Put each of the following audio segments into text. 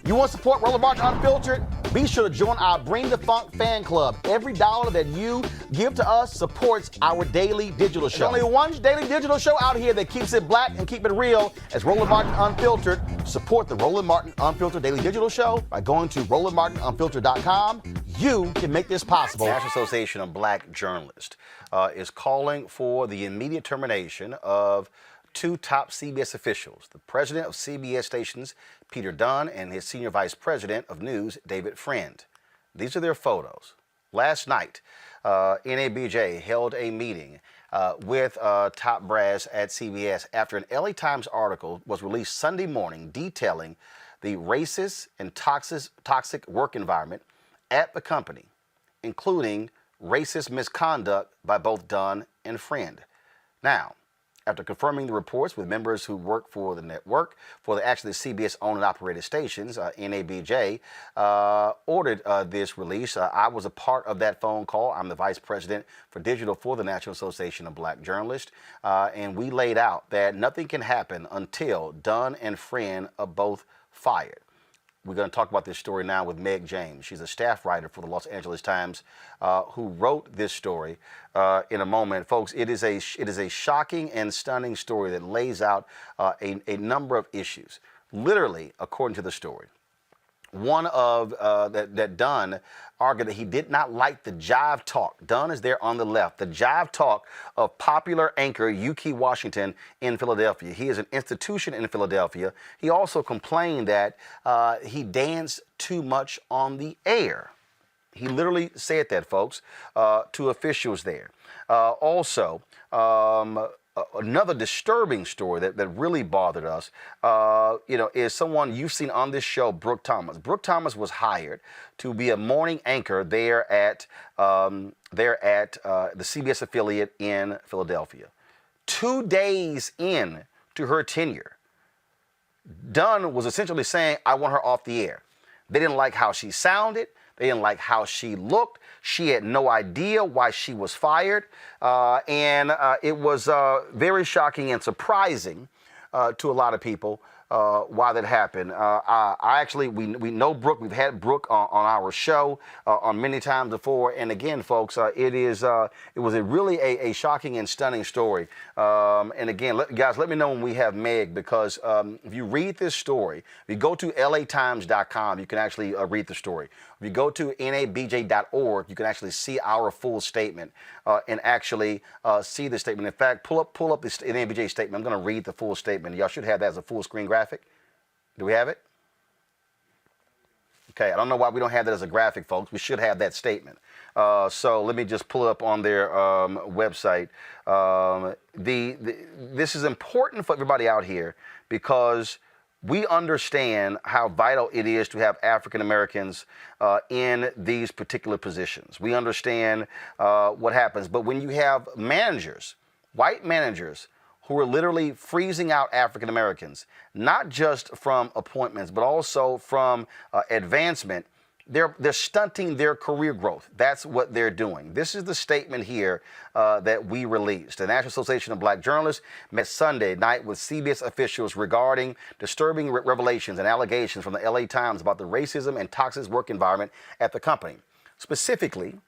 You want to support Roland Martin Unfiltered? Be sure to join our Bring the Funk fan club. Every dollar that you give to us supports our daily digital show. There's only one daily digital show out here that keeps it black and keep it real as Roland Martin Unfiltered. Support the Roland Martin Unfiltered daily digital show by going to RolandMartinUnfiltered.com. You can make this possible. The National Association of Black Journalists is calling for the immediate termination of two top CBS officials, the president of CBS stations, Peter Dunn, and his senior vice president of news, David Friend. These are their photos. Last night, NABJ held a meeting with top brass at CBS after an LA Times article was released Sunday morning detailing the racist and toxic work environment at the company, including racist misconduct by both Dunn and Friend. Now, after confirming the reports with members who work for the network, for the CBS owned and operated stations, NABJ ordered this release. I was a part of that phone call. I'm the vice president for digital for the National Association of Black Journalists, and we laid out that nothing can happen until Dunn and Friend are both fired. We're going to talk about this story now with Meg James. She's a staff writer for the Los Angeles Times who wrote this story in a moment. Folks, it is a shocking and stunning story that lays out a number of issues. Literally, according to the story, one of that Dunn argued that he did not like the jive talk. Dunn is there on the left. The jive talk of popular anchor Yuki Washington in Philadelphia. He is an institution in Philadelphia. He also complained that he danced too much on the air. He literally said that, folks, to officials there. Another disturbing story that really bothered us, is someone you've seen on this show, Brooke Thomas. Brooke Thomas was hired to be a morning anchor there at the CBS affiliate in Philadelphia. 2 days in to her tenure, Dunn was essentially saying, "I want her off the air." They didn't like how she sounded. They didn't like how she looked. She had no idea why she was fired. It was very shocking and surprising to a lot of people why that happened. We know Brooke. We've had Brooke on our show on many times before. And again, folks, it was really a shocking and stunning story. And again, guys, let me know when we have Meg, because if you read this story, if you go to latimes.com, you can actually read the story. If you go to nabj.org, you can actually see our full statement and actually see the statement. In fact, pull up this NABJ statement. I'm going to read the full statement. Y'all should have that as a full screen graphic. Do we have it? Okay, I don't know why we don't have that as a graphic, folks. We should have that statement. So let me just pull it up on their website. This is important for everybody out here because we understand how vital it is to have African Americans in these particular positions. We understand what happens. But when you have managers, white managers, who are literally freezing out African Americans, not just from appointments, but also from advancement, they're stunting their career growth. That's what they're doing. This is the statement here that we released. The National Association of Black Journalists met Sunday night with CBS officials regarding disturbing revelations and allegations from the LA Times about the racism and toxic work environment at the company. Specifically,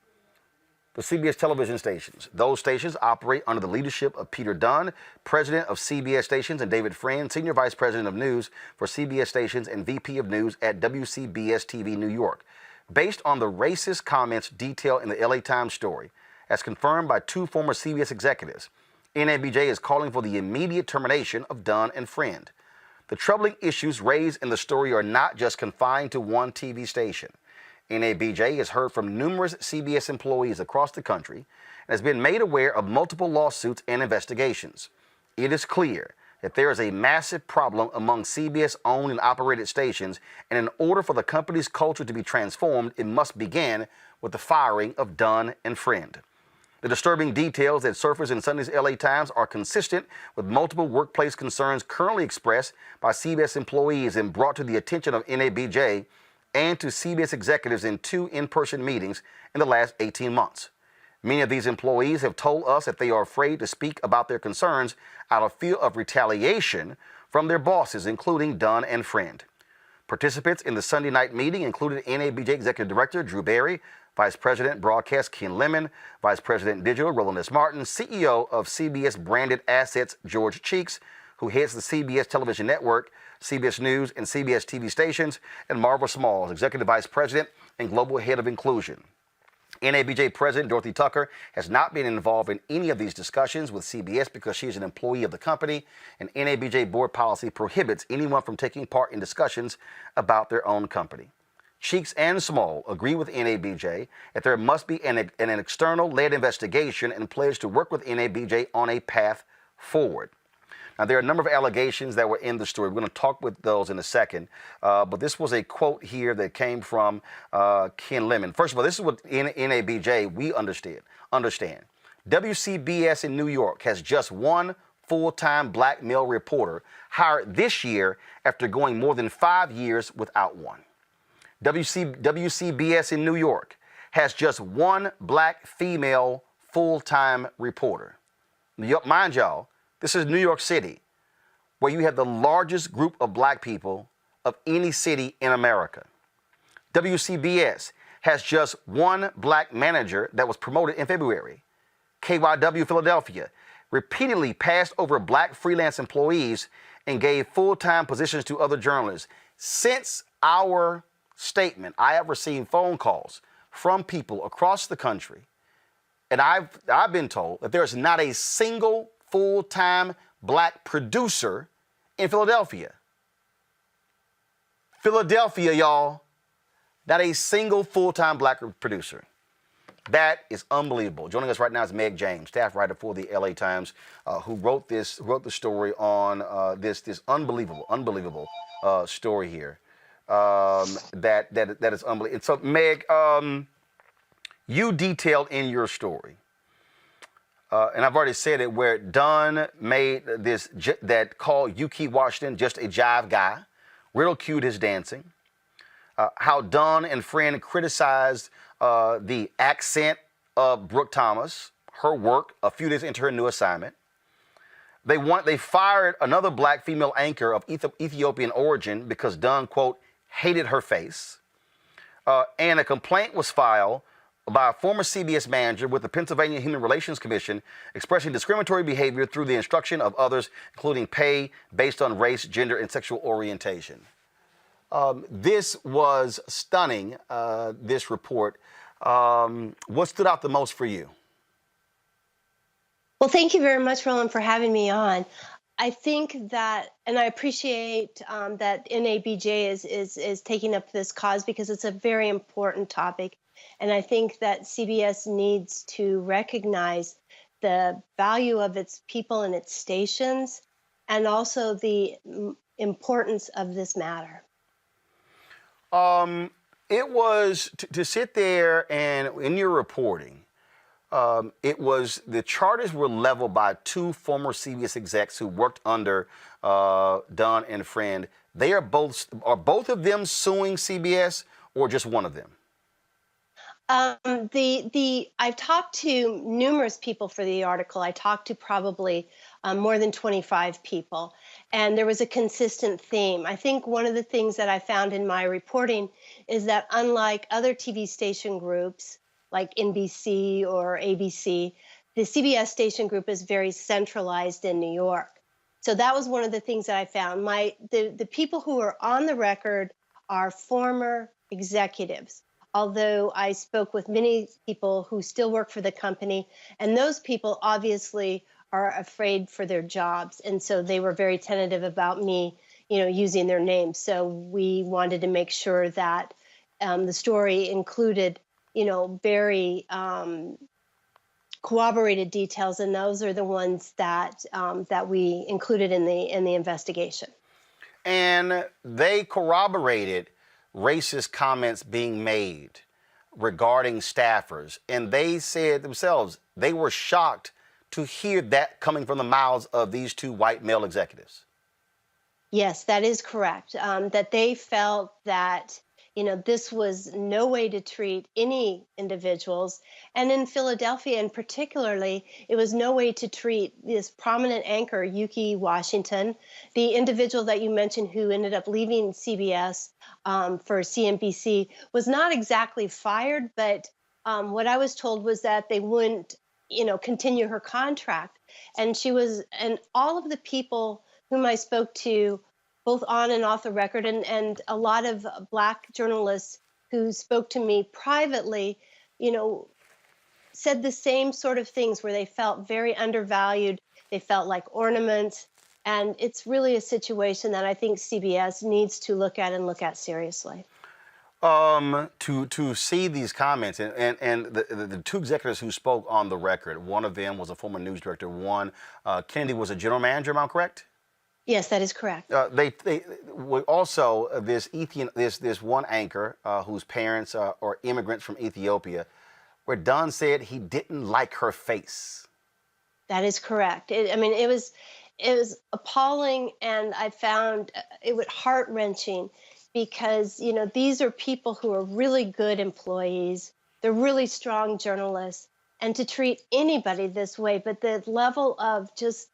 the CBS television stations. Those stations operate under the leadership of Peter Dunn, president of CBS stations, and David Friend, senior vice president of news for CBS stations and VP of news at WCBS TV New York. Based on the racist comments detailed in the LA Times story, as confirmed by two former CBS executives, NABJ is calling for the immediate termination of Dunn and Friend. The troubling issues raised in the story are not just confined to one TV station. NABJ has heard from numerous CBS employees across the country and has been made aware of multiple lawsuits and investigations. It is clear that there is a massive problem among CBS-owned and operated stations, and in order for the company's culture to be transformed, it must begin with the firing of Dunn and Friend. The disturbing details that surface in Sunday's LA Times are consistent with multiple workplace concerns currently expressed by CBS employees and brought to the attention of NABJ and to CBS executives in 2 in-person meetings in the last 18 months. Many of these employees have told us that they are afraid to speak about their concerns out of fear of retaliation from their bosses, including Dunn and Friend. Participants in the Sunday night meeting included NABJ Executive Director Drew Berry, Vice President Broadcast Ken Lemon, Vice President Digital Roland Martin, CEO of CBS Branded Assets George Cheeks, who heads the CBS television network, CBS News and CBS TV stations, and Marva Smalls, Executive Vice President and Global Head of Inclusion. NABJ President Dorothy Tucker has not been involved in any of these discussions with CBS because she is an employee of the company, and NABJ board policy prohibits anyone from taking part in discussions about their own company. Cheeks and Small agree with NABJ that there must be an external-led investigation and pledge to work with NABJ on a path forward. Now, there are a number of allegations that were in the story. We're going to talk with those in a second. But this was a quote here that came from Ken Lemon. First of all, this is what NABJ, we understand. WCBS in New York has just one full-time black male reporter hired this year after going more than 5 years without one. WCBS in New York has just one black female full-time reporter. Mind y'all, this is New York City, where you have the largest group of black people of any city in America. WCBS has just one black manager that was promoted in February. KYW Philadelphia repeatedly passed over black freelance employees and gave full-time positions to other journalists. Since our statement, I have received phone calls from people across the country, and I've been told that there is not a single full-time black producer in Philadelphia. Philadelphia, y'all, not a single full-time black producer. That is unbelievable. Joining us right now is Meg James, staff writer for the LA Times, who wrote the story on this unbelievable story here. That is unbelievable. And so, Meg, you detailed in your story, and I've already said it, where Dunn made that called Yuki Washington just a jive guy, ridiculed his dancing, how Dunn and Friend criticized the accent of Brooke Thomas, her work a few days into her new assignment. They fired another black female anchor of Ethiopian origin because Dunn, quote, hated her face. And a complaint was filed by a former CBS manager with the Pennsylvania Human Relations Commission expressing discriminatory behavior through the instruction of others, including pay based on race, gender, and sexual orientation. This was stunning, this report. What stood out the most for you? Well, thank you very much, Roland, for having me on. I think that, and I appreciate that NABJ is taking up this cause because it's a very important topic. And I think that CBS needs to recognize the value of its people and its stations, and also the importance of this matter. It was to sit there and in your reporting, it was the charges were leveled by two former CBS execs who worked under Dunn and Friend. Are both of them suing CBS, or just one of them? I've talked to numerous people for the article. I talked to probably more than 25 people, and there was a consistent theme. I think one of the things that I found in my reporting is that unlike other TV station groups like NBC or ABC, the CBS station group is very centralized in New York. So that was one of the things that I found. The people who are on the record are former executives, although I spoke with many people who still work for the company, and those people obviously are afraid for their jobs, and so they were very tentative about me, using their names. So we wanted to make sure that the story included, very corroborated details, and those are the ones that we included in the investigation. And they corroborated racist comments being made regarding staffers, and they said themselves they were shocked to hear that coming from the mouths of these two white male executives. Yes, that is correct. That they felt that This was no way to treat any individuals. And in Philadelphia, and particularly, it was no way to treat this prominent anchor, Yuki Washington, the individual that you mentioned who ended up leaving CBS for CNBC, was not exactly fired, but what I was told was that they wouldn't, continue her contract. And all of the people whom I spoke to, both on and off the record, and a lot of Black journalists who spoke to me privately, you know, said the same sort of things where they felt very undervalued, they felt like ornaments, and it's really a situation that I think CBS needs to look at and look at seriously. To see these comments and the two executives who spoke on the record, one of them was a former news director, one Kennedy was a general manager, am I correct? Yes, that is correct. They were also this one anchor whose parents are immigrants from Ethiopia, where Dunn said he didn't like her face. That is correct. It was appalling, and I found it was heart-wrenching because these are people who are really good employees. They're really strong journalists, and to treat anybody this way, but the level of just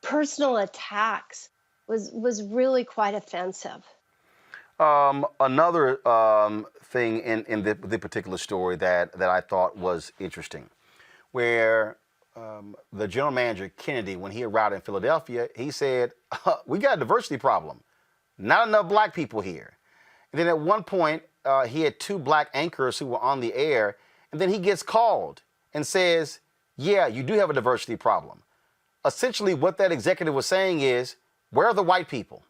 personal attacks was really quite offensive. Another thing in the particular story that I thought was interesting, where the general manager, Kennedy, when he arrived in Philadelphia, he said, we got a diversity problem. Not enough Black people here. And then at one point, he had two Black anchors who were on the air, and then he gets called and says, yeah, you do have a diversity problem. Essentially, what that executive was saying is, where are the white people?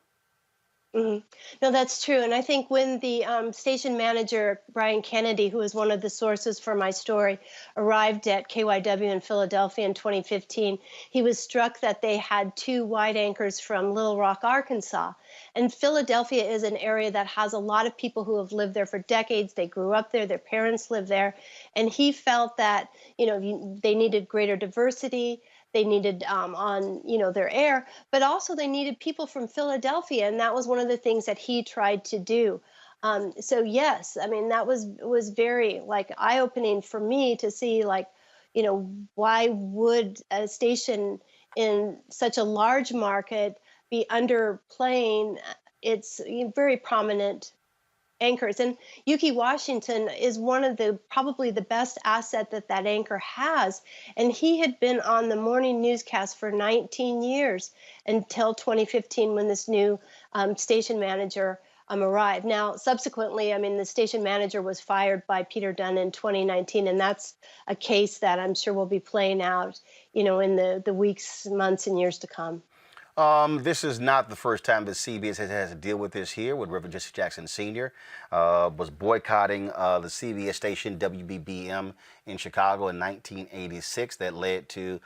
Mm-hmm. No, that's true. And I think when the station manager, Kennedy, who was one of the sources for my story, arrived at KYW in Philadelphia in 2015, he was struck that they had two white anchors from Little Rock, Arkansas. And Philadelphia is an area that has a lot of people who have lived there for decades. They grew up there, their parents lived there. And he felt that, they needed greater diversity. They needed on their air, but also they needed people from Philadelphia, and that was one of the things that he tried to do. So yes, that was very eye-opening for me to see why would a station in such a large market be underplaying its very prominent anchors. And Yuki Washington is one of probably the best asset that anchor has. And he had been on the morning newscast for 19 years until 2015 when this new station manager arrived. Now, subsequently, the station manager was fired by Peter Dunn in 2019, and that's a case that I'm sure will be playing out, in the weeks, months, and years to come. This is not the first time that CBS has had to deal with this here, with Reverend Jesse Jackson Sr. Was boycotting the CBS station WBBM in Chicago in 1986. That led to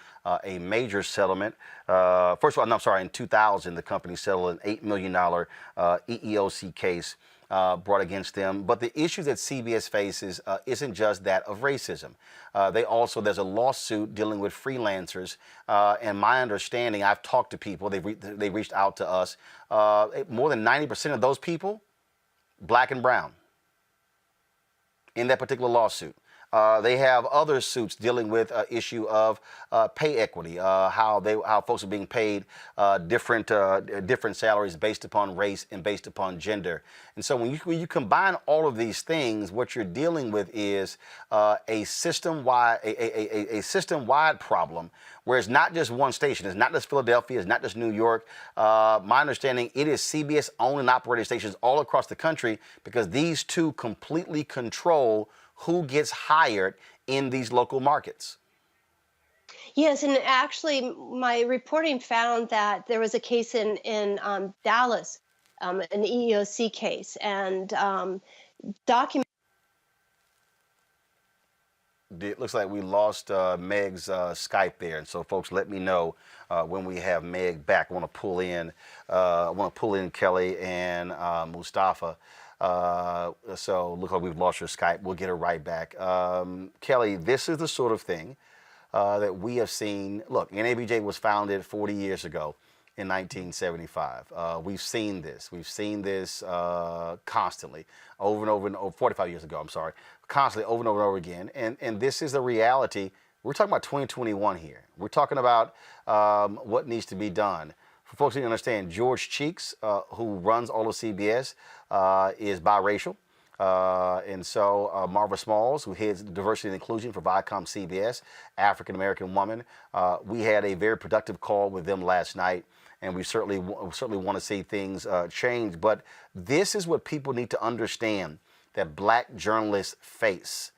a major settlement. First of all, no, I'm sorry, in 2000, the company settled an $8 million EEOC case brought against them. But the issue that CBS faces isn't just that of racism. There's a lawsuit dealing with freelancers. And my understanding, I've talked to people, they reached out to us. More than 90% of those people, Black and brown, in that particular lawsuit. They have other suits dealing with issue of pay equity, how folks are being paid different salaries based upon race and based upon gender. And so when you combine all of these things, what you're dealing with is a system-wide problem, where it's not just one station. It's not just Philadelphia. It's not just New York. My understanding, it is CBS owned and operated stations all across the country, because these two completely control who gets hired in these local markets. Yes, and actually, my reporting found that there was a case in Dallas, an EEOC case, and It looks like we lost Meg's Skype there, and so folks, let me know when we have Meg back. I want to pull in Kelly and Mustafa. So look like we've lost your Skype. We'll get her right back. Kelly, this is the sort of thing that we have seen. Look, NABJ was founded 40 years ago. in 1975. We've seen this. We've seen this constantly, over and over and over, 45 years ago, I'm sorry, constantly over and over and over again. And this is a reality. We're talking about 2021 here. We're talking about what needs to be done. For folks who understand, George Cheeks, who runs all of CBS, is biracial. And so Marva Smalls, who heads diversity and inclusion for Viacom CBS, African-American woman, we had a very productive call with them last night, and we certainly want to see things change. But this is what people need to understand that black journalists face,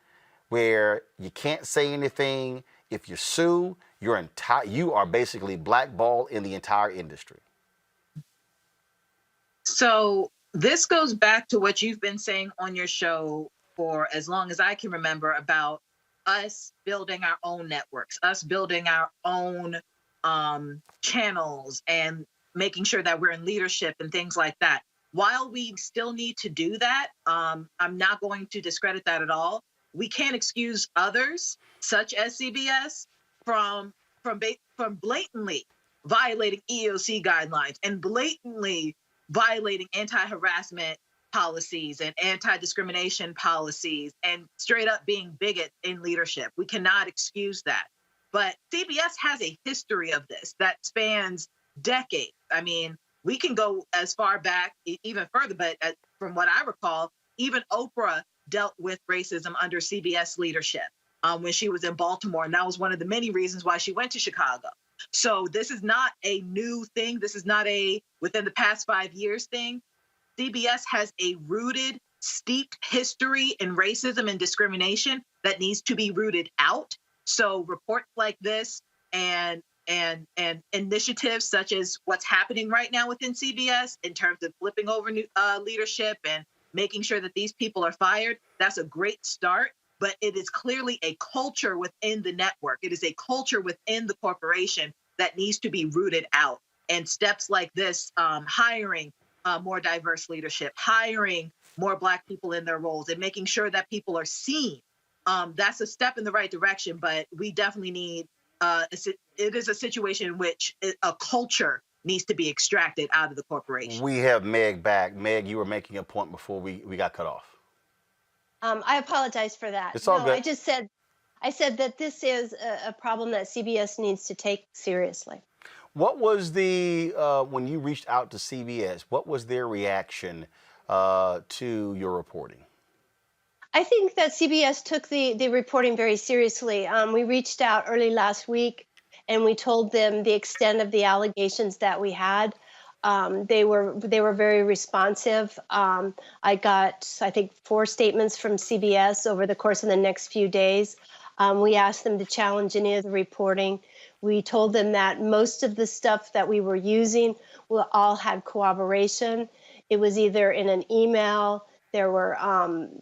where you can't say anything. If you sue, you are basically blackballed in the entire industry. So this goes back to what you've been saying on your show for as long as I can remember about us building our own networks, us building our own channels and making sure that we're in leadership and things like that. While we still need to do that, I'm not going to discredit that at all. We can't excuse others, such as CBS, from blatantly violating EEOC guidelines and blatantly violating anti-harassment policies and anti-discrimination policies and straight up being bigots in leadership. We cannot excuse that. But CBS has a history of this that spans decades. I mean, we can go as far back, even further, but from what I recall, even Oprah dealt with racism under CBS leadership when she was in Baltimore. And that was one of the many reasons why she went to Chicago. So this is not a new thing. This is not a within the past 5 years thing. CBS has a rooted, steeped history in racism and discrimination that needs to be rooted out. So reports like this and initiatives such as what's happening right now within CBS in terms of flipping over leadership and making sure that these people are fired, that's a great start. But it is clearly a culture within the network. It is a culture within the corporation that needs to be rooted out. And steps like this, hiring more diverse leadership, hiring more Black people in their roles, and making sure that people are seen. That's a step in the right direction, but we definitely need, it is a situation in which a culture needs to be extracted out of the corporation. We have Meg back. Meg, you were making a point before we got cut off. I apologize for that. It's all good. I said that this is a problem that CBS needs to take seriously. What was when you reached out to CBS, what was their reaction to your reporting? I think that CBS took the reporting very seriously. We reached out early last week and we told them the extent of the allegations that we had. They were very responsive. I got, I think, 4 statements from CBS over the course of the next few days. We asked them to challenge any of the reporting. We told them that most of the stuff that we were using all had corroboration. It was either in an email. There were,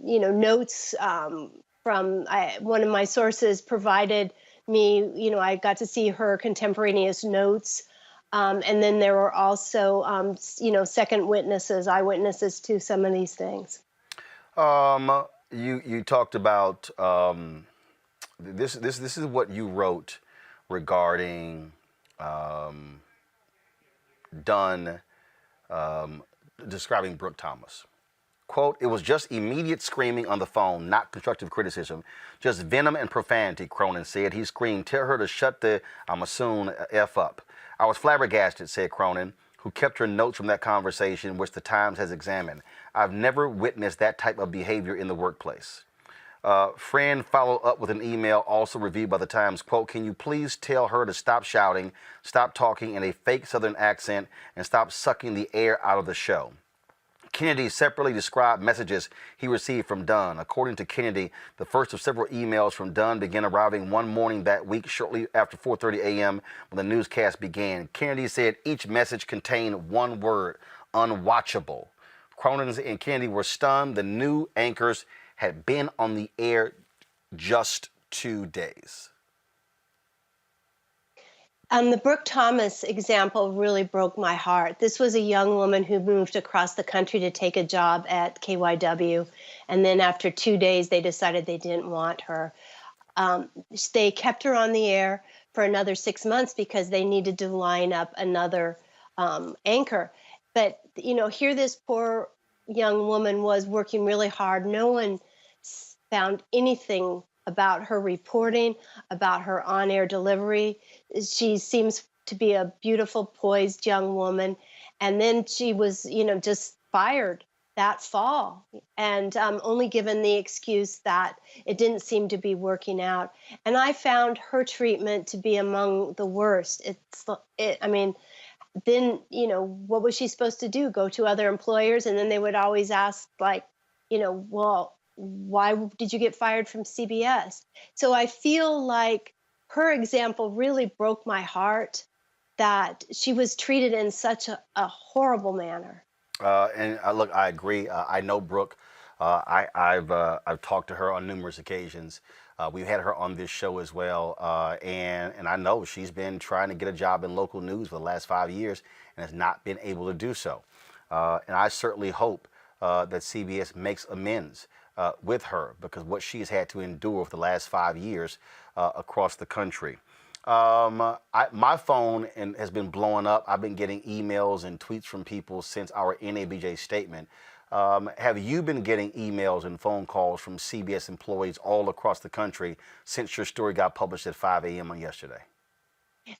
notes from one of my sources provided me. I got to see her contemporaneous notes. And then there were also, second witnesses, eyewitnesses to some of these things. You talked about this is what you wrote regarding Dunn describing Brooke Thomas. Quote, "It was just immediate screaming on the phone, not constructive criticism. Just venom and profanity," Cronin said. He screamed, "Tell her to shut the, I'm assuming, F up." "I was flabbergasted," said Cronin, who kept her notes from that conversation, which the Times has examined. "I've never witnessed that type of behavior in the workplace." Friend followed up with an email also reviewed by the Times. Quote, "Can you please tell her to stop shouting, stop talking in a fake Southern accent, and stop sucking the air out of the show?" Kennedy separately described messages he received from Dunn. According to Kennedy, the first of several emails from Dunn began arriving one morning that week shortly after 4:30 a.m. when the newscast began. Kennedy said each message contained one word, unwatchable. Cronin and Kennedy were stunned. The new anchors had been on the air just 2 days. The Brooke Thomas example really broke my heart. This was a young woman who moved across the country to take a job at KYW. And then after 2 days, they decided they didn't want her. They kept her on the air for another 6 months because they needed to line up another anchor. But, here this poor young woman was working really hard. No one found anything about her reporting, about her on-air delivery. She seems to be a beautiful, poised young woman. And then she was, just fired that fall, and only given the excuse that it didn't seem to be working out. And I found her treatment to be among the worst. I mean, then, what was she supposed to do? Go to other employers? And then they would always ask, like, well, why did you get fired from CBS? So I feel like her example really broke my heart, that she was treated in such a horrible manner. Look, I agree. I know Brooke. I've talked to her on numerous occasions. We've had her on this show as well, and I know she's been trying to get a job in local news for the last 5 years and has not been able to do so. And I certainly hope that CBS makes amends with her, because what she's had to endure for the last 5 years across the country. My phone has been blowing up. I've been getting emails and tweets from people since our NABJ statement. Have you been getting emails and phone calls from CBS employees all across the country since your story got published at 5 a.m. on yesterday?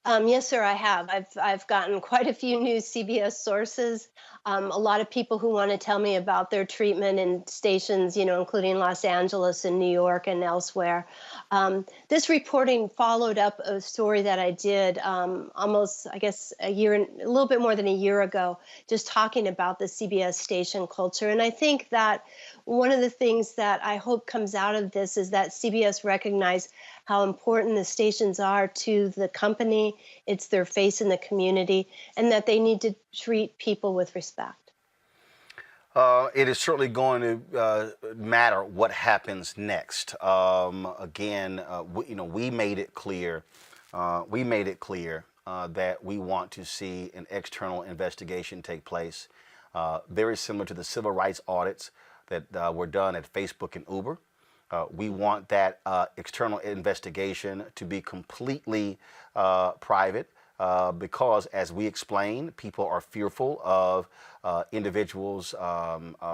Yes, sir, I have. I've gotten quite a few new CBS sources. A lot of people who want to tell me about their treatment in stations, including Los Angeles and New York and elsewhere. This reporting followed up a story that I did almost, I guess, a little bit more than a year ago, just talking about the CBS station culture. And I think that one of the things that I hope comes out of this is that CBS recognize how important the stations are to the company. It's their face in the community, and that they need to treat people with respect. It is certainly going to matter what happens next. Again, we made it clear. That we want to see an external investigation take place, very similar to the civil rights audits that were done at Facebook and Uber. We want that external investigation to be completely private, because, as we explained, people are fearful of individuals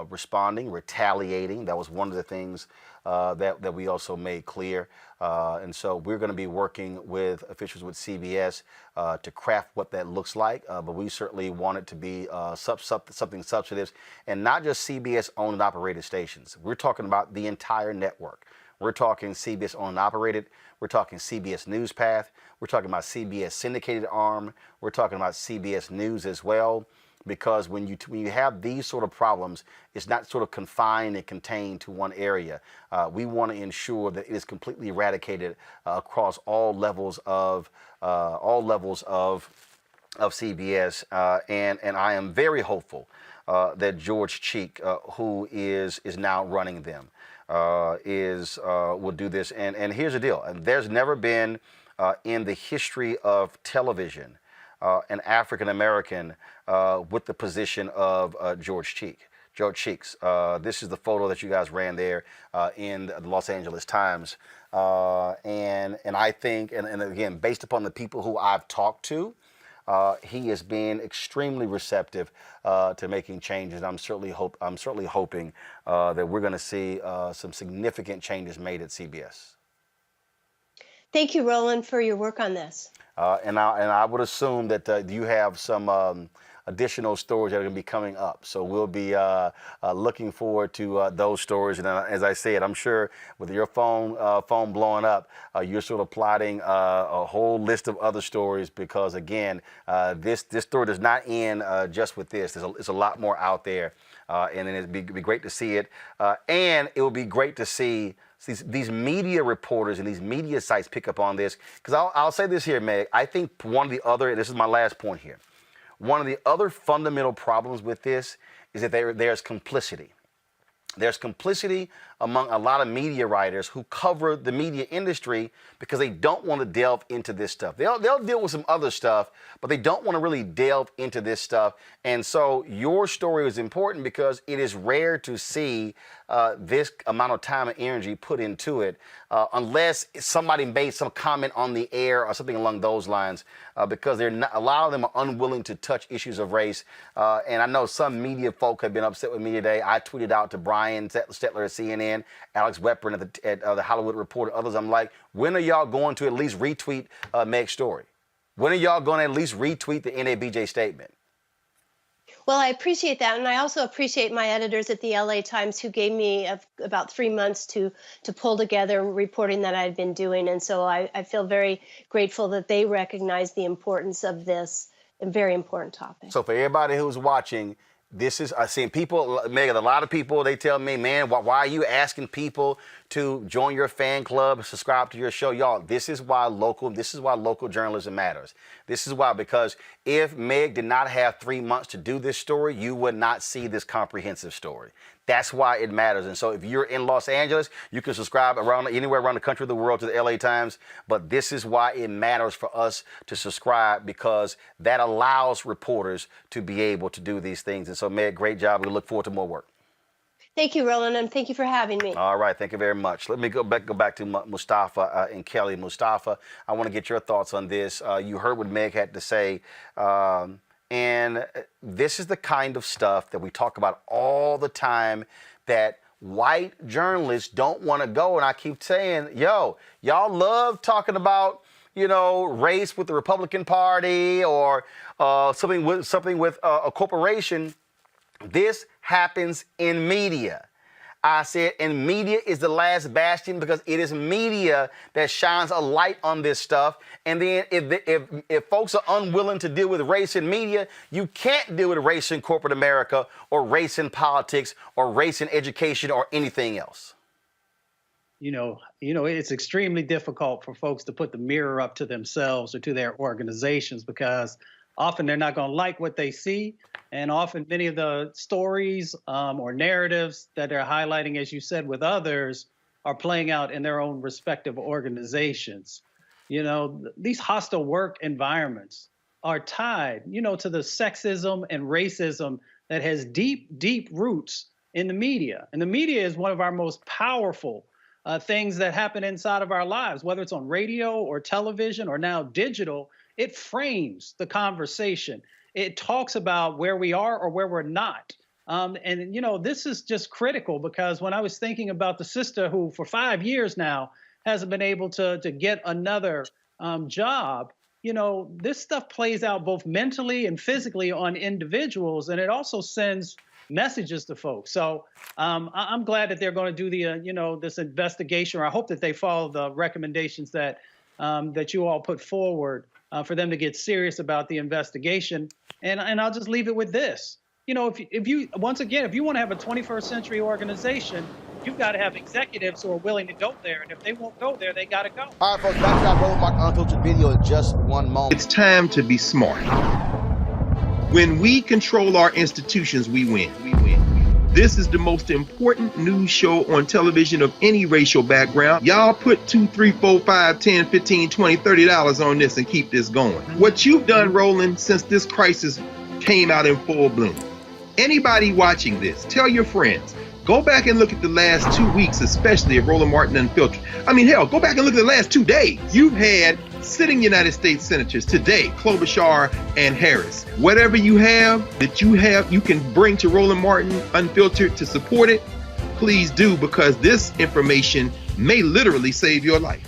responding, retaliating. That was one of the things that we also made clear. And so we're going to be working with officials with CBS to craft what that looks like. But we certainly want it to be something substantive, and not just CBS owned and operated stations. We're talking about the entire network. We're talking CBS owned and operated. We're talking CBS NewsPath. We're talking about CBS syndicated arm. We're talking about CBS News as well. Because when you have these sort of problems, it's not sort of confined and contained to one area. We want to ensure that it is completely eradicated across all levels of CBS. And I am very hopeful that George Cheek, who is now running them, will do this. And here's the deal: and there's never been in the history of television an African American with the position of George Cheeks. This is the photo that you guys ran there in the Los Angeles Times. And I think, and again, based upon the people who I've talked to, he has been extremely receptive to making changes. I'm certainly hoping that we're going to see some significant changes made at CBS. Thank you, Roland, for your work on this. And I would assume that you have some additional stories that are going to be coming up. So we'll be looking forward to those stories. And as I said, I'm sure with your phone blowing up, you're sort of plotting a whole list of other stories, because again, this story does not end just with this. There's a lot more out there, and it'd be great to see it. And it would be great to see these media reporters and these media sites pick up on this. Because I'll say this here, Meg. I think one of the other, this is my last point here, one of the other fundamental problems with this is that there's complicity. there's complicity among a lot of media writers who cover the media industry because they don't want to delve into this stuff. They'll deal with some other stuff, but they don't want to really delve into this stuff. And so your story is important because it is rare to see this amount of time and energy put into it, unless somebody made some comment on the air or something along those lines, because they're not, a lot of them are unwilling to touch issues of race. And I know some media folk have been upset with me today. I tweeted out to Brian Stetler at CNN, Alex Weprin at the Hollywood Reporter, others. I'm like, when are y'all going to at least retweet Meg's story? When are y'all going to at least retweet the NABJ statement? Well, I appreciate that. And I also appreciate my editors at the LA Times who gave me about 3 months to pull together reporting that I'd been doing. And so I feel very grateful that they recognize the importance of this very important topic. So for everybody who's watching, this is, I've seen people, Meg, a lot of people, they tell me, man, why are you asking people to join your fan club, subscribe to your show? Y'all, this is why local journalism matters. This is why, because if Meg did not have 3 months to do this story, you would not see this comprehensive story. That's why it matters. And so if you're in Los Angeles, you can subscribe anywhere around the country or the world to the LA Times. But this is why it matters for us to subscribe, because that allows reporters to be able to do these things. And so, Meg, great job. We look forward to more work. Thank you, Roland, and thank you for having me. All right, thank you very much. Let me go back to Mustafa and Kelly. Mustafa, I want to get your thoughts on this. You heard what Meg had to say. And this is the kind of stuff that we talk about all the time that white journalists don't want to go. And I keep saying, yo, y'all love talking about, race with the Republican Party or something with a corporation. This happens in media. I said, and media is the last bastion because it is media that shines a light on this stuff. And then if folks are unwilling to deal with race in media, you can't deal with race in corporate America or race in politics or race in education or anything else. It's extremely difficult for folks to put the mirror up to themselves or to their organizations because often they're not going to like what they see. And often many of the stories or narratives that they're highlighting, as you said, with others are playing out in their own respective organizations. These hostile work environments are tied, to the sexism and racism that has deep, deep roots in the media. And the media is one of our most powerful things that happen inside of our lives, whether it's on radio or television or now digital. It frames the conversation. It talks about where we are or where we're not. This is just critical because when I was thinking about the sister who for 5 years now hasn't been able to get another job, this stuff plays out both mentally and physically on individuals, and it also sends messages to folks. So I'm glad that they're going to do the, this investigation, or I hope that they follow the recommendations that you all put forward for them to get serious about the investigation. And I'll just leave it with this. If you want to have a 21st century organization, you've got to have executives who are willing to go there. And if they won't go there, they got to go. All right, folks, back to our Roland Martin Unfiltered video in just one moment. It's time to be smart. When we control our institutions, we win. This is the most important news show on television of any racial background. Y'all put $2, $3, $4, $5, $10, $15, $20, $30 on this and keep this going. What you've done, Roland, since this crisis came out in full bloom. Anybody watching this, tell your friends. Go back and look at the last 2 weeks, especially of Roland Martin Unfiltered. I mean, hell, go back and look at the last 2 days. You've had sitting United States senators today, Klobuchar and Harris. Whatever you have that you can bring to Roland Martin Unfiltered to support it, please do, because this information may literally save your life.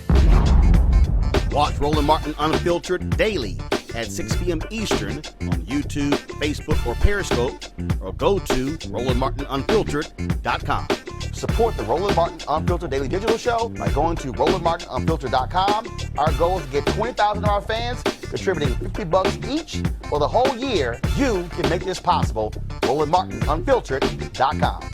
Watch Roland Martin Unfiltered daily at 6 p.m. Eastern on YouTube, Facebook, or Periscope, or go to RolandMartinUnfiltered.com. Support the Roland Martin Unfiltered Daily Digital Show by going to RolandMartinUnfiltered.com. Our goal is to get 20,000 of our fans contributing $50 each for the whole year. You can make this possible. RolandMartinUnfiltered.com.